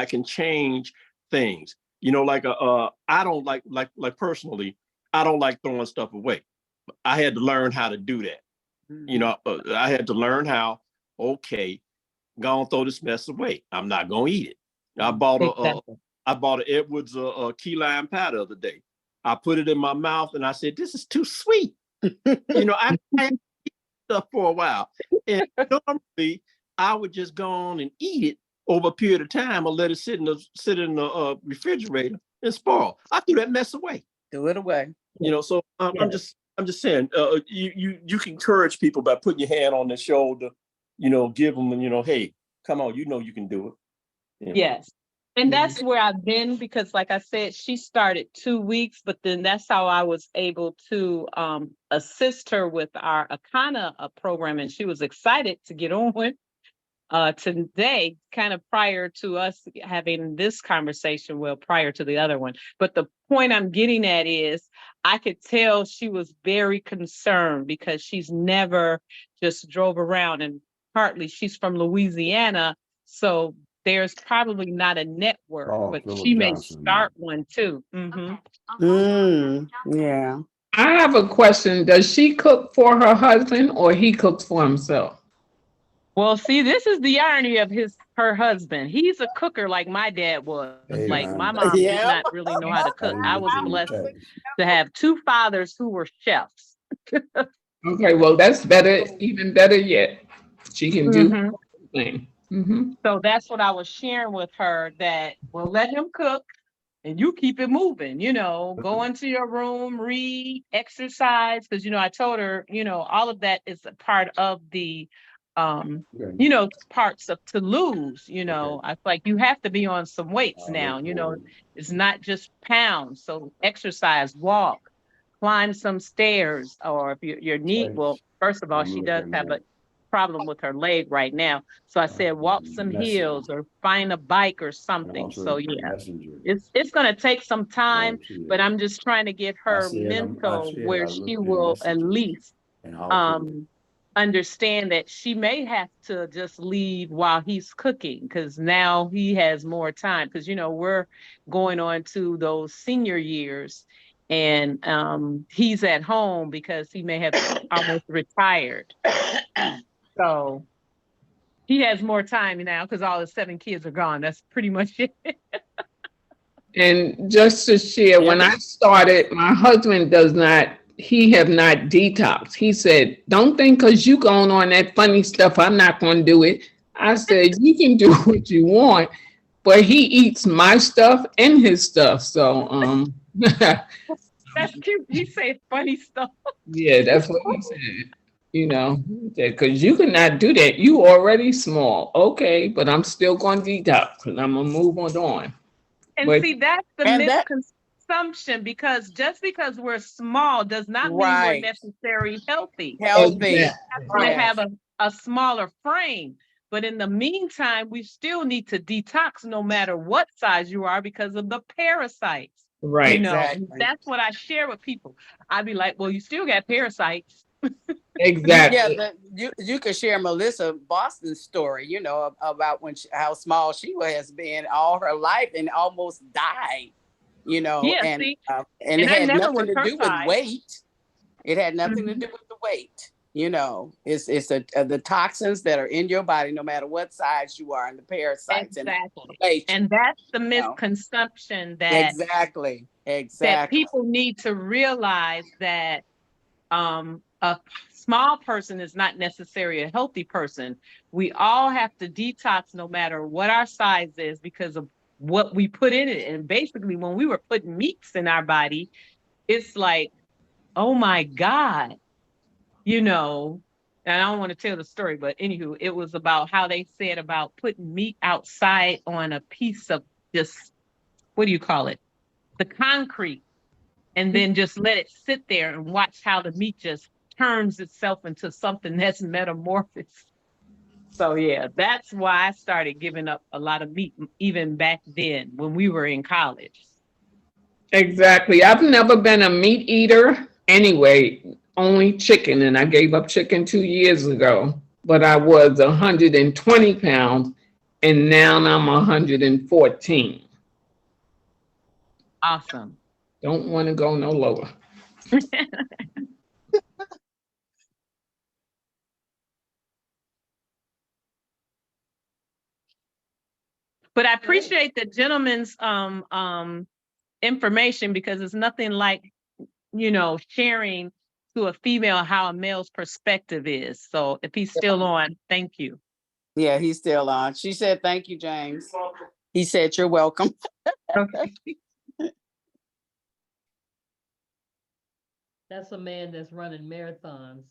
can change things. I don't like personally, I don't like throwing stuff away. I had to learn how to do that. I had to learn how, okay, go and throw this mess away. I'm not gonna eat it. I bought Exactly. an Edwards key lime pie the other day. I put it in my mouth and I said, "This is too sweet." I had stuff for a while, and normally I would just go on and eat it over a period of time, or let it sit in the refrigerator and spoil. I threw that mess away. Threw it away. So I'm Yes. just saying, you can encourage people by putting your hand on their shoulder, give them, hey, come on, you can do it. Yes. And that's where I've been, because like I said, she started 2 weeks, but then that's how I was able to assist her with our Akana program. And she was excited to get on today, kind of prior to us having this conversation, well, prior to the other one. But the point I'm getting at is I could tell she was very concerned because she's never just drove around, and partly she's from Louisiana, so there's probably not a network, Oh, but Philip she may Johnson, start one too. Mhm. Yeah. I have a question. Does she cook for her husband or he cooks for himself? Well, see, this is the irony of her husband. He's a cooker like my dad was. Hey, Like my man. mom did Yeah. not really know how to cook. Hey, I was listen, blessed check. to have two fathers who were chefs. Okay, well, that's better, even better yet. She can do Mhm. thing. Hmm. So that's what I was sharing with her, that we'll let him cook and you keep it moving, go into your room, read, exercise. Cause I told her, all of that is a part of the, Okay. parts of to lose, Okay. I feel like you have to be on some weights I now, look forward. it's not just pounds. So exercise, walk, climb some stairs, or if your knee, Okay. well, first of all, I'm she does looking have a at problem with her leg right now. So I said, walk some messenger hills or find a bike or and something. also So yeah, messenger. it's gonna take some I time, don't see but it. I'm just trying to get I her see it. mental where I she looked in will at messenger least and also understand that she may have to just leave while he's cooking, because now he has more time, because we're going on to those senior years, and he's at home because he may have almost retired. So he has more time now because all his 7 kids are gone. That's pretty much it. And just to share, when I started, my husband he have not detoxed. He said, don't think because you going on that funny stuff, I'm not going to do it. I said, you can do what you want, but he eats my stuff and his stuff. So, That's cute. He said funny stuff. yeah, that's what he said, because you cannot do that. You already small. Okay, but I'm still going to detox because I'm going to move on. And But see, that's the And that, misconception, because just because we're small does not mean we're right, necessarily healthy. healthy. Happen to Yes. have a smaller frame. But in the meantime, we still need to detox no matter what size you are because of the parasites. right. Exactly. That's what I share with people. I'd be like, well, you still got parasites. Exactly. Yeah, you could share Melissa Boston's story, about how small she has been all her life and almost died, Yeah, and see, and it I had never nothing was to her do with size. weight. It had nothing to Mhm. do with the weight. It's the toxins that are in your body, no matter what size you are, and the parasites Exactly. and And that's the you know. misconception that Exactly. people need to realize, that a small person is not necessarily a healthy person. We all have to detox no matter what our size is because of what we put in it. And basically, when we were putting meats in our body, it's like, oh my God, and I don't want to tell the story, but anywho, it was about how they said about putting meat outside on a piece of just, what do you call it? The concrete, and then just let it sit there and watch how the meat just turns itself into something that's metamorphosed. So yeah, that's why I started giving up a lot of meat even back then when we were in college. Exactly. I've never been a meat eater anyway, only chicken. And I gave up chicken 2 years ago, but I was 120 pounds and now I'm 114. Awesome. Don't want to go no lower. But I appreciate the gentleman's information, because it's nothing like, sharing to a female how a male's perspective is. So if he's still on, thank you. Yeah, he's still on. She said, "Thank you, James." He said, "You're welcome." Okay. That's a man that's running marathons.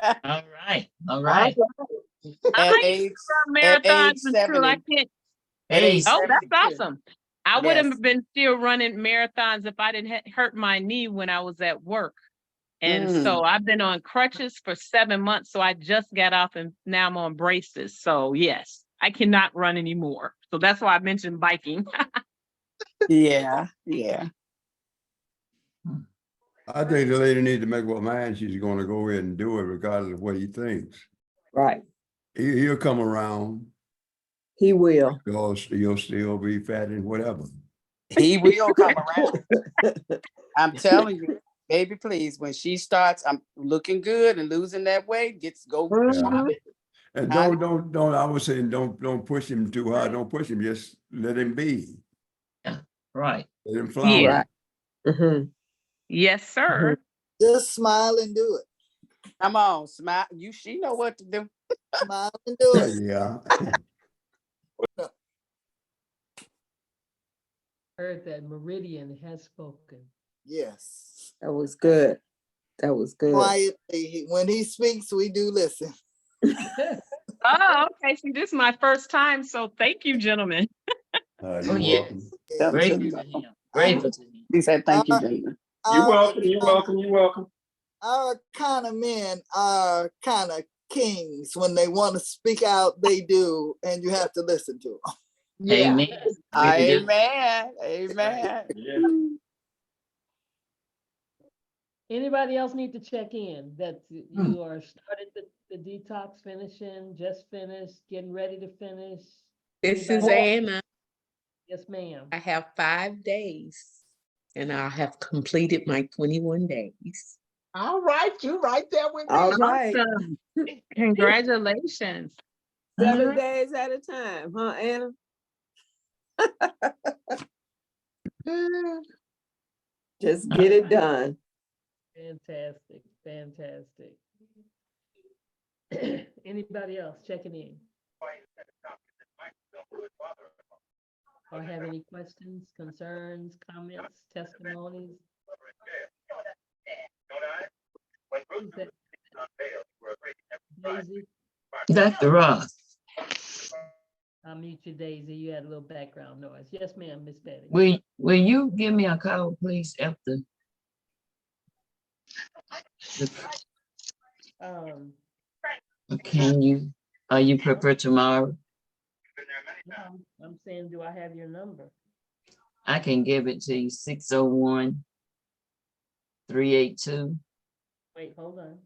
All right. All right. I At like age marathons and too. 70. I can't. At age Oh, that's 72. awesome. I would Yes. have been still running marathons if I didn't hurt my knee when I was at work. And so I've been on crutches for 7 months. So I just got off and now I'm on braces. So yes, I cannot run anymore. So that's why I mentioned biking. Yeah, yeah. I think the lady needs to make up her mind she's gonna go ahead and do it regardless of what he thinks. Right. He'll come around, He will. you'll still be fat and whatever. He will come around. I'm telling you, baby, please, when she starts, I'm looking good and losing that weight, go. Mhm. And I- don't, I was saying, don't push him too hard, don't push him, just let him be, Right. let him fly. Yeah. Right. Mhm. Yes, sir. Just smile and do it. Come on, smile. She know what to do. Smile and do it. Yeah. Heard that Meridian has spoken. Yes. That was good. That was good. Quietly, when he speaks, we do listen. Oh, okay. See, this is my first time, so thank you, gentlemen. You're Oh, yeah. welcome. Grateful to him. Grateful to him. He said, thank you, Uh, Jason. You're Our welcome, you're kind- welcome, you're welcome. Our kind of men are kind of kings. When they want to speak out, they do, and you have to listen to them. Yeah. Amen. Amen. Amen. Yeah. Anybody else need to check in that you are started the detox, finishing, just finished, getting ready to finish? This is Anybody? Anna. Yes, ma'am. I have 5 days and I have completed my 21 days. All right, you right there with me. All right. Awesome. Congratulations. 7 days at a time, huh, Anna? Just get it done. Fantastic, fantastic. Anybody else checking in? Or have any questions, concerns, comments, testimonies? Who's that? Daisy, Dr. Ross, I'll mute you, Daisy. You had a little background noise. Yes, ma'am, Miss Betty. will you give me a call, please, after? Are you prepared tomorrow? No, I'm saying, do I have your number? I can give it to you, 601-382. Wait, hold on.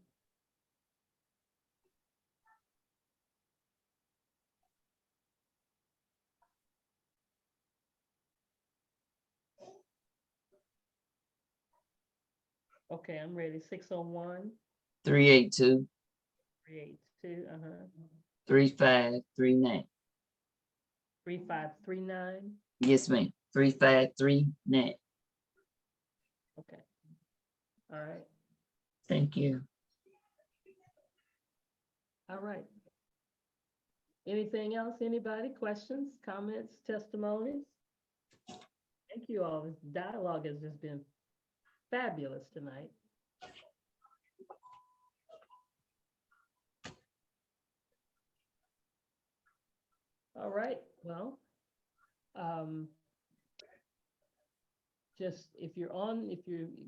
Okay, I'm ready. 601 382 382 3539. 3539. Yes, ma'am. 3539. Okay. All right. Thank you. All right. Anything else? Anybody? Questions, comments, testimonies? Thank you all. This dialogue has just been fabulous tonight. All right. Well, just if you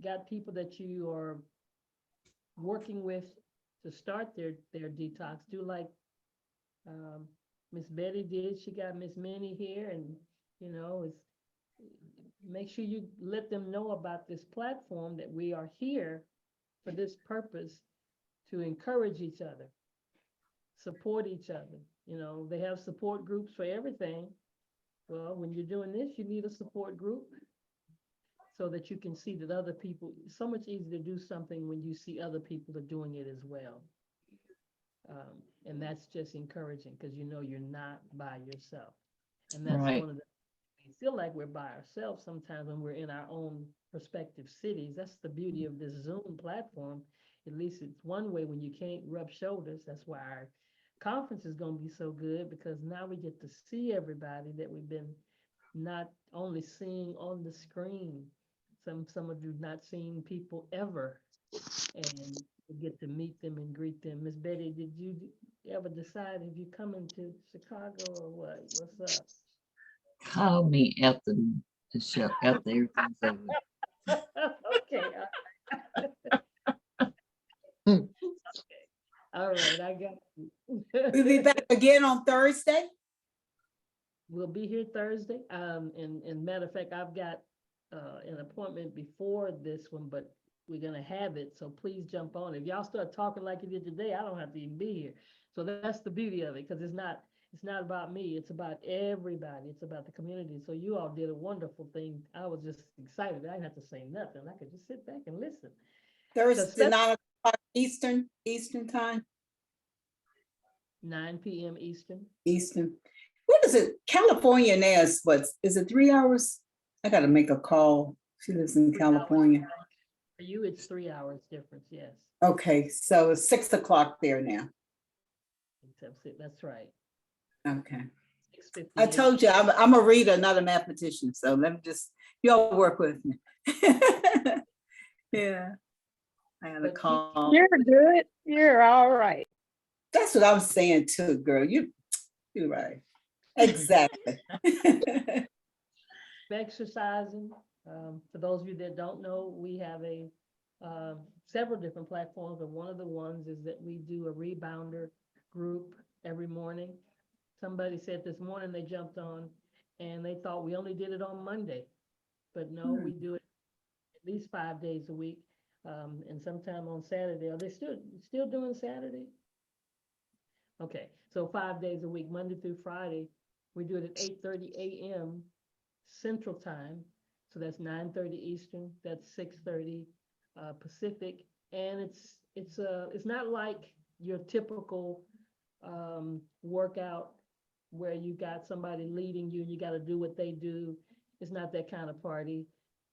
got people that you are working with to start their detox, do like Miss Betty did. She got Miss Minnie here, and make sure you let them know about this platform, that we are here for this purpose, to encourage each other, support each other. They have support groups for everything. Well, when you're doing this, you need a support group so that you can see that other people, it's so much easier to do something when you see other people are doing it as well. And that's just encouraging, because you're not by yourself. And that's Right. one of the, we feel like we're by ourselves sometimes when we're in our own prospective cities. That's the beauty of this Zoom platform. At least it's one way when you can't rub shoulders. That's why our conference is going to be so good, because now we get to see everybody that we've been not only seeing on the screen. Some of you not seeing people ever, and we get to meet them and greet them. Miss Betty, did you ever decide if you're coming to Chicago or what? What's up? Call me after the show, after everything's over. Okay. All right, I got you. We'll be back again on Thursday. We'll be here Thursday. And matter of fact, I've got an appointment before this one, but we're gonna have it, so please jump on. If y'all start talking like you did today, I don't have to even be here. So that's the beauty of it, because it's not about me, it's about everybody, it's about the community. So you all did a wonderful thing. I was just excited. I didn't have to say nothing. I could just sit back and listen. Thursday, 9 o'clock Eastern time, 9 p.m. Eastern. Eastern. What is it? California now is what? Is it 3 hours? I gotta make a call. She lives in California. For you, it's 3 hours difference, yes. Okay, so it's 6 o'clock there now. That's right. Okay. 6:58. I told you, I'm a reader, not a mathematician, so let me just, y'all work with me. Yeah, I had a call. You're good. You're all right. That's what I'm saying too, girl. You're right. Exactly. Exercising. For those of you that don't know, we have several different platforms, and one of the ones is that we do a rebounder group every morning. Somebody said this morning they jumped on and they thought we only did it on Monday, but no, we do it at least 5 days a week, and sometime on Saturday. Are they still doing Saturday? Okay, so 5 days a week, Monday through Friday. We do it at 8:30 a.m. Central Time, so that's 9:30 Eastern. That's 6:30 Pacific, and it's not like your typical workout where you got somebody leading you and you got to do what they do. It's not that kind of party,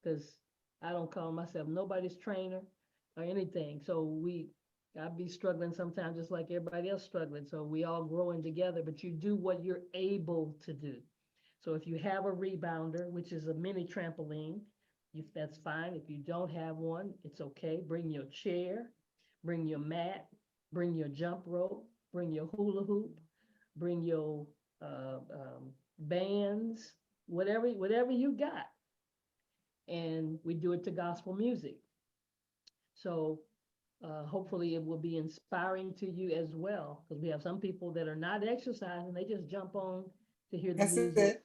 because I don't call myself nobody's trainer or anything. So I'd be struggling sometimes just like everybody else struggling. So we all growing together, but you do what you're able to do. So if you have a rebounder, which is a mini trampoline, that's fine. If you don't have one, it's okay. Bring your chair, bring your mat, bring your jump rope, bring your hula hoop, bring your bands, whatever you got. And we do it to gospel music. So hopefully it will be inspiring to you as well, because we have some people that are not exercising, they just jump on to hear the That's music.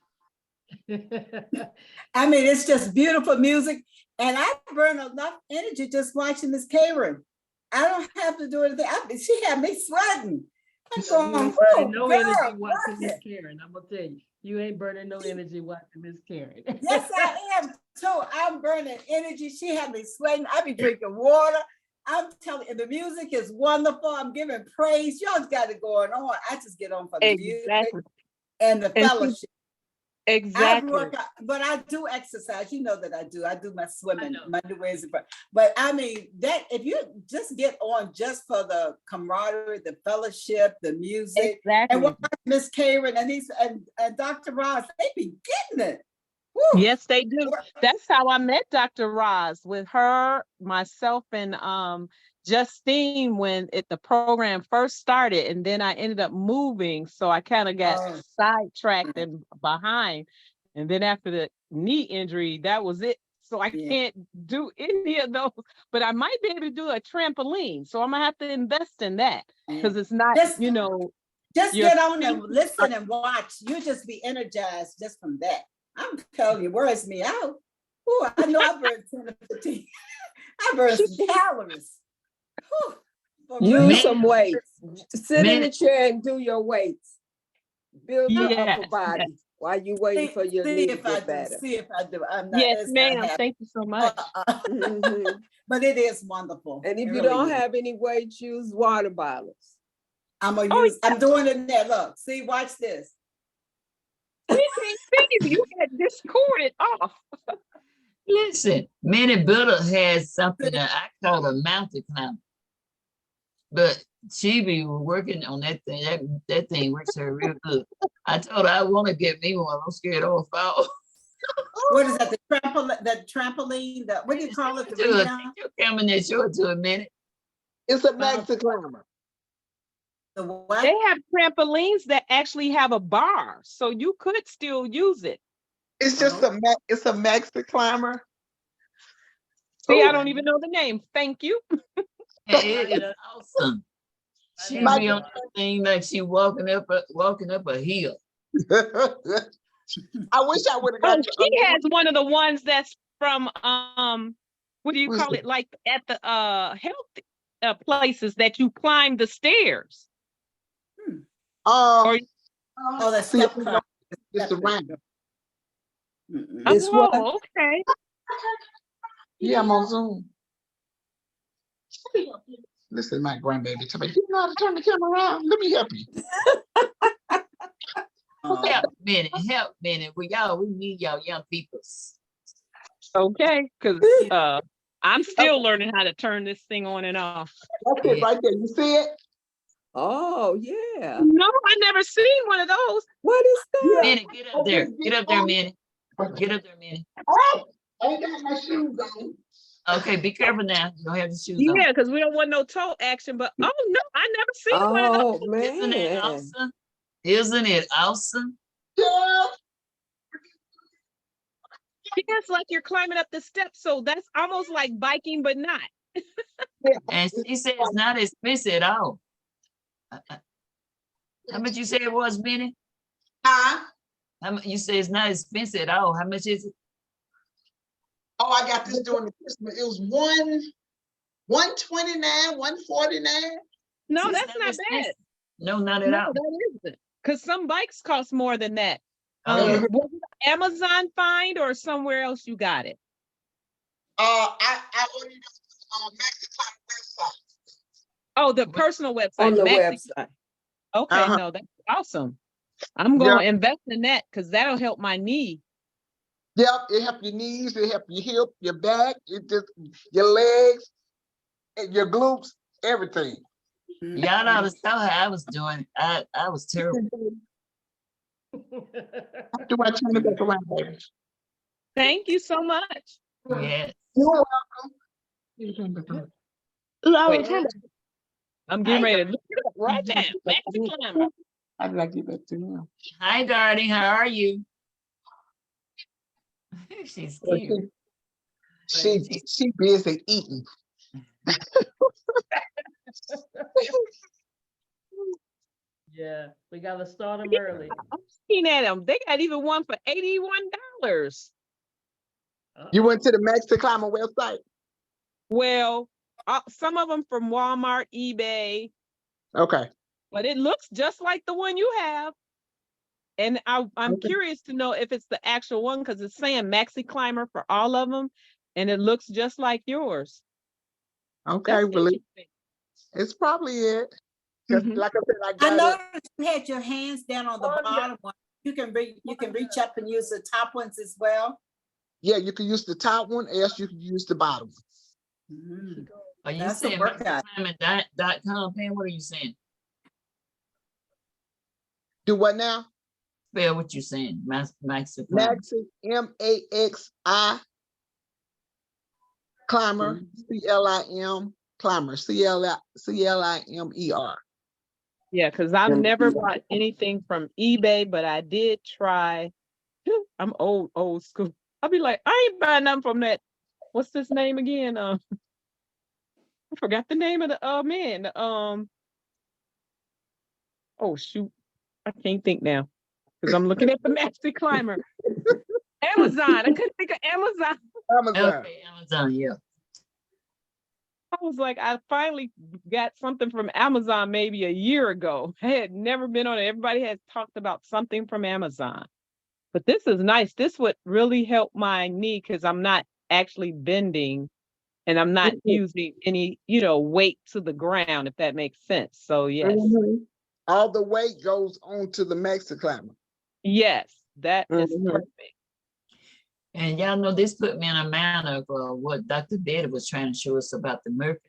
I mean, it's just beautiful music, and I burn enough energy just watching Miss Karen. I don't have to do anything. She had me sweating. I'm going, "Whoa, no girl, energy watching work Miss it." Karen. I'm gonna tell you, you ain't burning no energy watching Miss Karen. Yes, I am too. I'm burning energy. She had me sweating. I be drinking water. I'm telling you, the music is wonderful. I'm giving praise. Y'all got it going on. I just get on for the music and the fellowship. Exactly. I work out, but I do exercise. You know that I do. I do my swimming Monday, Wednesday, Friday. But I mean, that if you just get on just for the camaraderie, the fellowship, the music, and watch Miss Karen and Dr. Ross, they be getting it. Woo. Yes, they do. That's how I met Dr. Roz, with her, myself, and Justine when the program first started, and then I ended up moving, so I kind of got sidetracked and behind. And then after the knee injury, that was it. So I can't do any of those, but I might be able to do a trampoline. So I'm gonna have to invest in that, because it's not, Just your get on and feet listen and watch. You just be energized just from that. I'm telling you, wears me out. Ooh, I know I burned 10 to 15. I burned some calories. Use some weights. Sit in the chair and do your weights. Build your upper body while you waiting for your knee to get better. See if I do. I'm not, yes, ma'am. Thank you so much. But it is wonderful. And if It you really don't is. have any weights, use water bottles. I'm doing it there. Look, see, watch this. We can't see you. You had discorded off. Listen, Minnie Builder has something that I call a mountain climber. But she be working on that thing. That thing works her real good. I told her I want to get me one. I'm scared I'll fall. What is that? The trampoline? What do you call it? The rebound? Your camera and show it to a minute. It's a maxi climber. The what? They have trampolines that actually have a bar, so you could still use it. It's just it's a maxi climber. See, I don't even know the name. Thank you. It is awesome. She be on that thing like she walking up a hill. I wish I would have got. She has one of the ones that's from what do you What's call it? it? Like at the health places that you climb the stairs. Or Oh, that's See, step I climb. don't- it's around. It's what? oh, okay. Yeah, I'm on Zoom. Listen, my grandbaby tell me, you know how to turn the camera around? Let me help you. Help minute. We need y'all young peoples. Okay, because I'm still learning how to turn this thing on and off. That's it right there. You see it? Oh, yeah. No, I never seen one of those. What is that? Minute, get up there. Get up there, Minute. Get up there, Minute. Oh, I ain't got my shoes on. Okay, be careful now. You don't have your shoes on. Yeah, because we don't want no toe action. But oh no, I never seen one of those. Oh, Isn't it man. awesome? Isn't it awesome? Yeah. It's like you're climbing up the steps, so that's almost like biking, but not. And she said it's not expensive at all. How much you say it was, Minnie? Huh? How much you say it's not expensive at all? How much is it? Oh, I got this during the Christmas. It was $129, $149. No, It's that's not bad. expensive. No, not at No, all. that isn't. Because some bikes cost more than that. Oh, yeah. Was it Amazon find or somewhere else you got it? I ordered it on MaxiClimb website. Oh, the personal website. On the Maxi. website. Okay, no, that's awesome. I'm going to invest in that because that'll help my knee. Yep, it help your knees, it help your hip, your back, it just your legs, and your glutes, everything. Y'all ought to saw how I was doing. I was terrible. Do I turn it back around, baby? Thank you so much. Yes. You're welcome. You turn it back around. Wait, I'm getting ready to look it up right now. Maxi Climber. I'd like you back to him. Hi, darling. How are you? She's cute. She busy eating. Yeah, we gotta start them early. I'm looking at them. They got even one for $81. You went to the MaxiClimb website? Well, some of them from Walmart, eBay, Okay. but it looks just like the one you have. And I'm curious to know if it's the actual one because it's saying Maxi Climber for all of them, and it looks just like yours. Okay, That's well, interesting. it's probably it. 'Cause like I said, I I got it. noticed you had your hands down on the bottom one. You can reach up and use the top ones as well. Yeah, you can use the top one, or else you can use the bottom. Are you That's a saying workout. MaxiClimb.com, Pam? What are you saying? Do what now? Spell what you saying. MaxiClimb. Maxi, M-A-X-I, climber, C-L-I-M, climber, C-L-I-M-E-R. Yeah, because I've never bought anything from eBay, but I did try. I'm old school. I'll be like, I ain't buying nothing from that. What's this name again? I forgot the name of the man. Oh shoot, I can't think now because I'm looking at the Maxi Climber. Amazon. I couldn't think of Amazon. Amazon. Okay, Amazon, yeah. I was like, I finally got something from Amazon maybe a year ago. I had never been on it. Everybody has talked about something from Amazon. But this is nice. This would really help my knee because I'm not actually bending and I'm not using any, weight to the ground, if that makes sense. So yes. All the weight goes onto the MaxiClimb. Yes, that is perfect. And y'all know this put me in a mind of what Dr. Betty was trying to show us about the Murphy.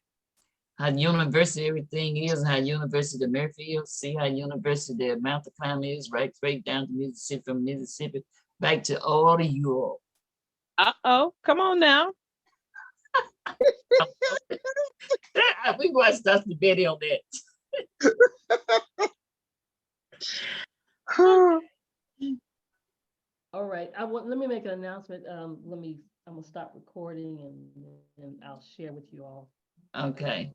How university everything is, how university the Murphy is. See how university the amount of climb is, right straight down to Mississippi, from Mississippi back to all of Europe. Uh-oh, come on now. We watched Dr. Betty on that. All right, let me make an announcement. I'm gonna stop recording and I'll share with you all. Okay.